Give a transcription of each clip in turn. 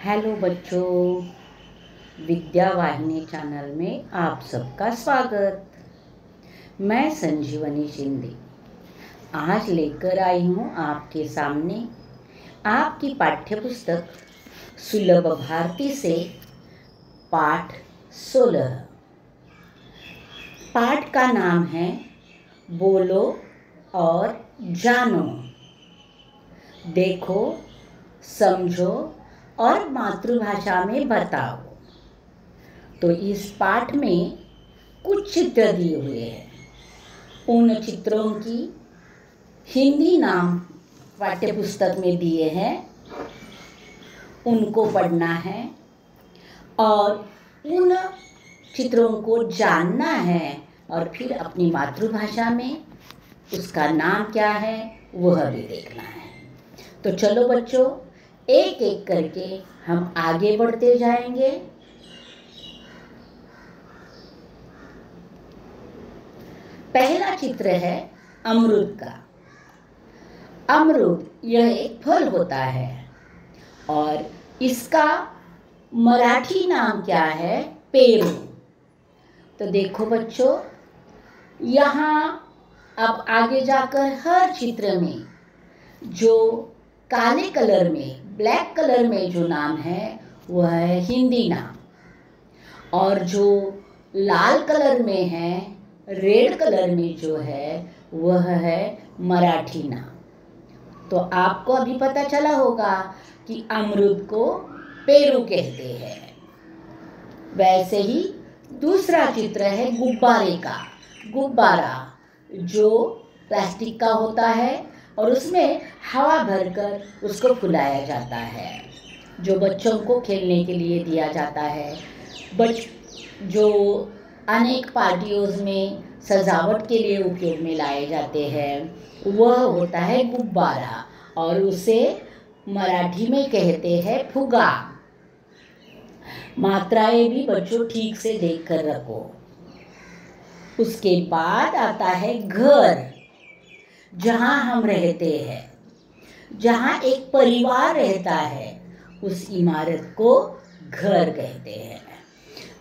Hello बच्चों, विद्या वाहिनी channel में आप सबका स्वागत। मैं संजीवनी शिंदे आज लेकर आई हूँ आपके सामने आपकी पाठ्य पुस्तक सुलभ भारती से पाठ 16। पाठ का नाम है बोलो और जानो। देखो, समझो और मातृभाषा में बताओ। तो इस पाठ में कुछ चित्र दिए हुए हैं। उन चित्रों की हिंदी नाम पाठ्य पुस्तक में दिए हैं, उनको पढ़ना है और उन चित्रों को जानना है और फिर अपनी मातृभाषा में उसका नाम क्या है वह भी देखना है। तो चलो बच्चों, एक एक करके हम आगे बढ़ते जाएंगे। पहला चित्र है अमरूद का। अमरूद यह एक फल होता है और इसका मराठी नाम क्या है? पेरू। तो देखो बच्चों, यहाँ अब आगे जाकर हर चित्र में जो काले कलर में, ब्लैक कलर में जो नाम है वह है हिंदी नाम, और जो लाल कलर में है, रेड कलर में जो है वह है मराठी नाम। तो आपको अभी पता चला होगा कि अमरूद को पेरू कहते हैं। वैसे ही दूसरा चित्र है गुब्बारे का। गुब्बारा जो प्लास्टिक का होता है और उसमें हवा भरकर उसको फुलाया जाता है, जो बच्चों को खेलने के लिए दिया जाता है। जो अनेक पार्टियों में सजावट के लिए उपयोग में लाए जाते हैं वह होता है गुब्बारा, और उसे मराठी में कहते हैं फुगा। मात्राएं भी बच्चों ठीक से देख कर रखो। उसके बाद आता है घर, जहाँ हम रहते हैं, जहाँ एक परिवार रहता है, उस इमारत को घर कहते हैं।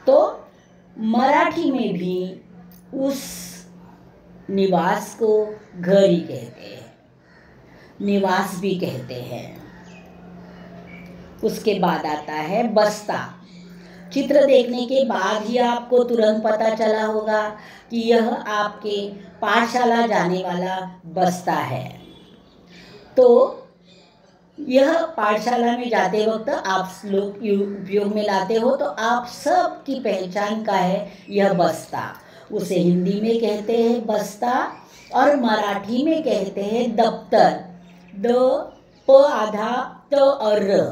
तो मराठी में भी उस निवास को घर ही कहते हैं, निवास भी कहते हैं। उसके बाद आता है बस्ता। चित्र देखने के बाद ही आपको तुरंत पता चला होगा कि यह आपके पाठशाला जाने वाला बस्ता है। तो यह पाठशाला में जाते वक्त आप लोग उपयोग में लाते हो, तो आप सब की पहचान का है यह बस्ता। उसे हिंदी में कहते हैं बस्ता और मराठी में कहते हैं दफ्तर। द प आधा त और र,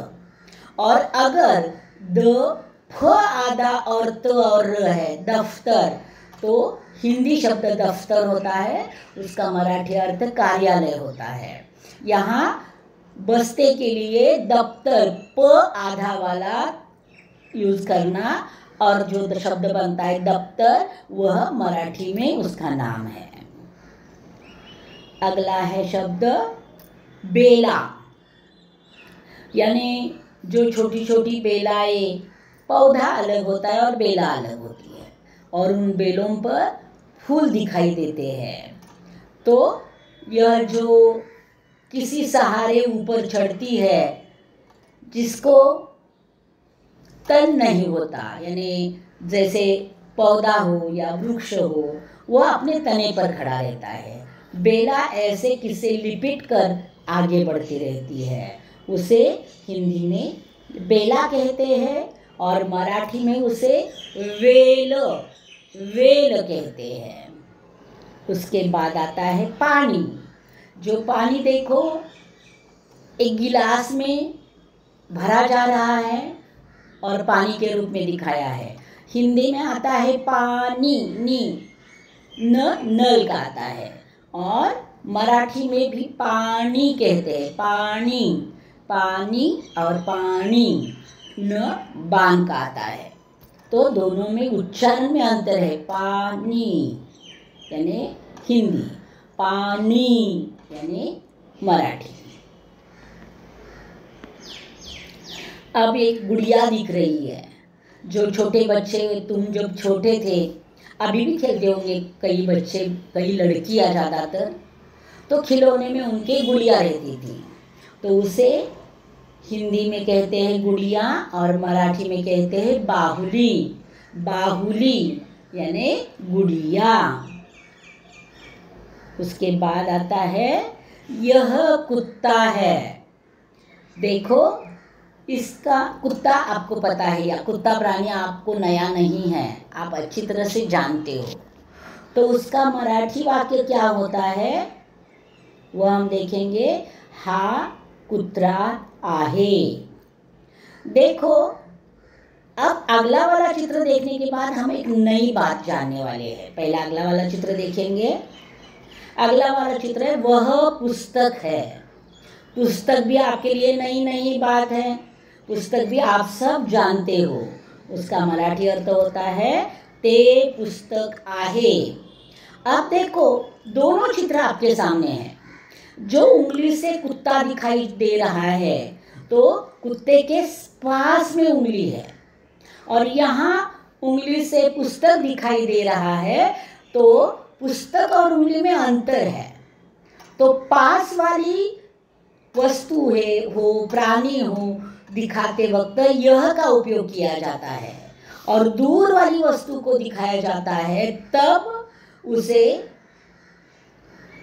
और अगर द फ आधा और त और र है दफ्तर, तो हिंदी शब्द दफ्तर होता है, उसका मराठी अर्थ कार्यालय होता है। यहाँ बस्ते के लिए दफ्तर प आधा वाला यूज करना, और जो शब्द बनता है दफ्तर वह मराठी में उसका नाम है। अगला है शब्द बेला, यानी जो छोटी छोटी बेलाएं, पौधा अलग होता है और बेला अलग होती है, और उन बेलों पर फूल दिखाई देते हैं। तो यह जो किसी सहारे ऊपर चढ़ती है, जिसको तन नहीं होता, यानी जैसे पौधा हो या वृक्ष हो, वह अपने तने पर खड़ा रहता है। बेला ऐसे किसे लिपट कर आगे बढ़ती रहती है, उसे हिंदी में बेला कहते हैं और मराठी में उसे वेल कहते हैं। उसके बाद आता है पानी। जो पानी देखो एक गिलास में भरा जा रहा है और पानी के रूप में दिखाया है। हिंदी में आता है पानी, नी न नल का आता है, और मराठी में भी पानी कहते हैं। पानी, पानी और पानी न बान का आता है। तो दोनों में उच्चारण में अंतर है। पानी यानी हिंदी, पानी यानी मराठी। अब एक गुड़िया दिख रही है। जो छोटे बच्चे, तुम जब छोटे थे, अभी भी खेलते होंगे कई बच्चे, कई लड़कियां ज़्यादातर, तो खिलौने में उनके गुड़िया रहती थी, तो उसे हिंदी में कहते हैं गुड़िया और मराठी में कहते हैं बाहुली। बाहुली यानी गुड़िया। उसके बाद आता है यह कुत्ता है। देखो, इसका कुत्ता आपको पता है, या कुत्ता प्राणी आपको नया नहीं है, आप अच्छी तरह से जानते हो। तो उसका मराठी वाक्य क्या होता है वह हम देखेंगे। हा कुत्रा आहे। देखो, अब अगला वाला चित्र देखने के बाद हम एक नई बात जानने वाले हैं। पहला अगला वाला चित्र देखेंगे। अगला वाला चित्र है वह पुस्तक है। पुस्तक भी आपके लिए नई नई बात है। पुस्तक भी आप सब जानते हो। उसका मराठी अर्थ होता है ते पुस्तक आहे। अब देखो, दोनों चित्र आपके सामने हैं। जो उंगली से कुत्ता दिखाई दे रहा है, तो कुत्ते के पास में उंगली है, और यहाँ उंगली से पुस्तक दिखाई दे रहा है, तो पुस्तक और उंगली में अंतर है। तो पास वाली वस्तु है, हो प्राणी हो, दिखाते वक्त यह का उपयोग किया जाता है, और दूर वाली वस्तु को दिखाया जाता है तब उसे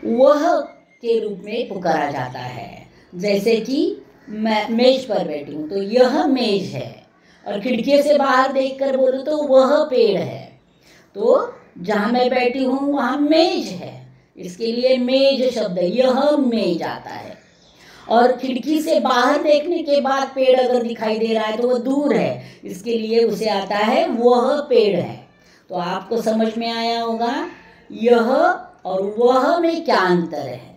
वह के रूप में पुकारा जाता है। जैसे कि मैं मेज पर बैठी हूँ तो यह मेज है, और खिड़की से बाहर देखकर बोलूँ तो वह पेड़ है। तो जहाँ मैं बैठी हूँ वहाँ मेज है, इसके लिए मेज शब्द, यह मेज आता है। और खिड़की से बाहर देखने के बाद पेड़ अगर दिखाई दे रहा है तो वह दूर है, इसके लिए उसे आता है वह पेड़ है। तो आपको समझ में आया होगा यह और वह में क्या अंतर है।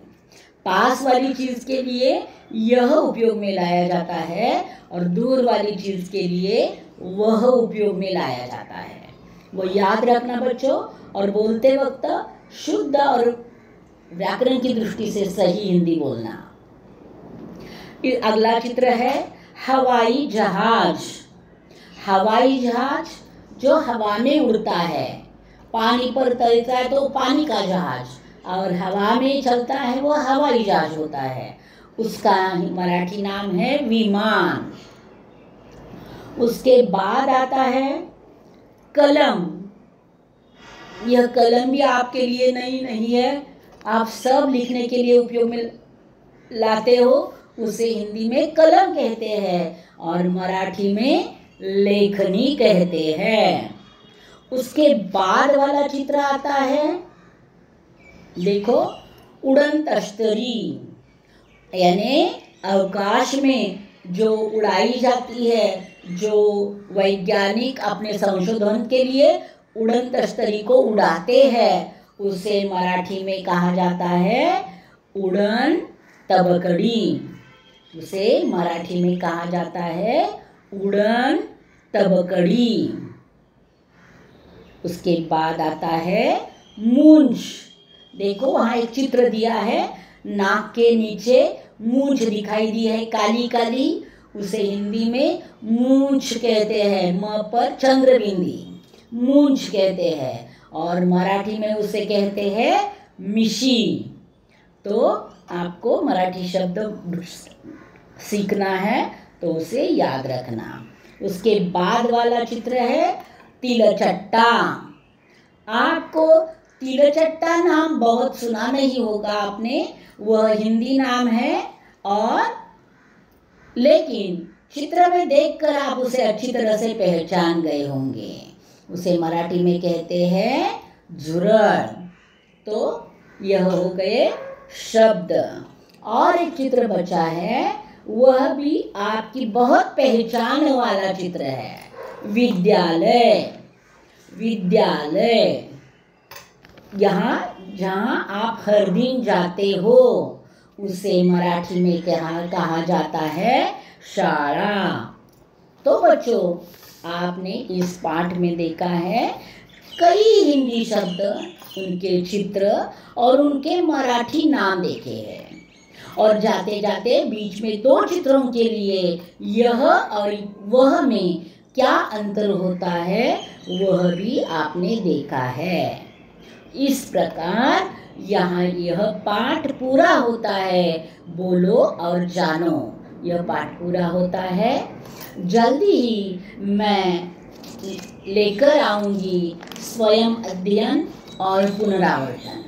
पास वाली चीज के लिए यह उपयोग में लाया जाता है, और दूर वाली चीज के लिए वह उपयोग में लाया जाता है। वो याद रखना बच्चों, और बोलते वक्त शुद्ध और व्याकरण की दृष्टि से सही हिंदी बोलना। अगला चित्र है हवाई जहाज। हवाई जहाज जो हवा में उड़ता है, पानी पर तैरता है तो पानी का जहाज, और हवा में चलता है वो हवाई जहाज होता है। उसका मराठी नाम है विमान। उसके बाद आता है कलम। यह कलम भी आपके लिए नई नहीं है, आप सब लिखने के लिए उपयोग में लाते हो। उसे हिंदी में कलम कहते हैं और मराठी में लेखनी कहते हैं। उसके बाद वाला चित्र आता है, देखो, उड़न तश्तरी, यानी अवकाश में जो उड़ाई जाती है, जो वैज्ञानिक अपने संशोधन के लिए उड़न तश्तरी को उड़ाते हैं, उसे मराठी में कहा जाता है उड़न तबकड़ी। उसे मराठी में कहा जाता है उड़न तबकड़ी। उसके बाद आता है मूंछ। देखो, वहाँ एक चित्र दिया है, नाक के नीचे मूंछ दिखाई दी है काली काली, उसे हिंदी में मूंछ कहते हैं। म पर चंद्रबिंदी, मूंछ कहते हैं, और मराठी में उसे कहते हैं मिशी। तो आपको मराठी शब्द सीखना है तो उसे याद रखना। उसके बाद वाला चित्र है तिलचट्टा। आपको तिलचट्टा नाम बहुत सुना नहीं होगा आपने, वह हिंदी नाम है, और लेकिन चित्र में देखकर आप उसे अच्छी तरह से पहचान गए होंगे। उसे मराठी में कहते हैं झुरड़। तो यह हो गए शब्द। और एक चित्र बचा है, वह भी आपकी बहुत पहचान वाला चित्र है, विद्यालय। विद्यालय यहाँ जहाँ आप हर दिन जाते हो, उसे मराठी में कहा जाता है शाळा। तो बच्चों, आपने इस पाठ में देखा है कई हिंदी शब्द, उनके चित्र और उनके मराठी नाम देखे हैं। और जाते जाते बीच में दो चित्रों के लिए यह और वह में क्या अंतर होता है वह भी आपने देखा है। इस प्रकार यहाँ यह पाठ पूरा होता है। बोलो और जानो, यह पाठ पूरा होता है। जल्दी ही मैं लेकर आऊँगी स्वयं अध्ययन और पुनरावर्तन।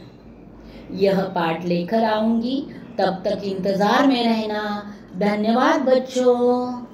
यह पाठ लेकर आऊँगी, तब तक इंतज़ार में रहना। धन्यवाद बच्चों।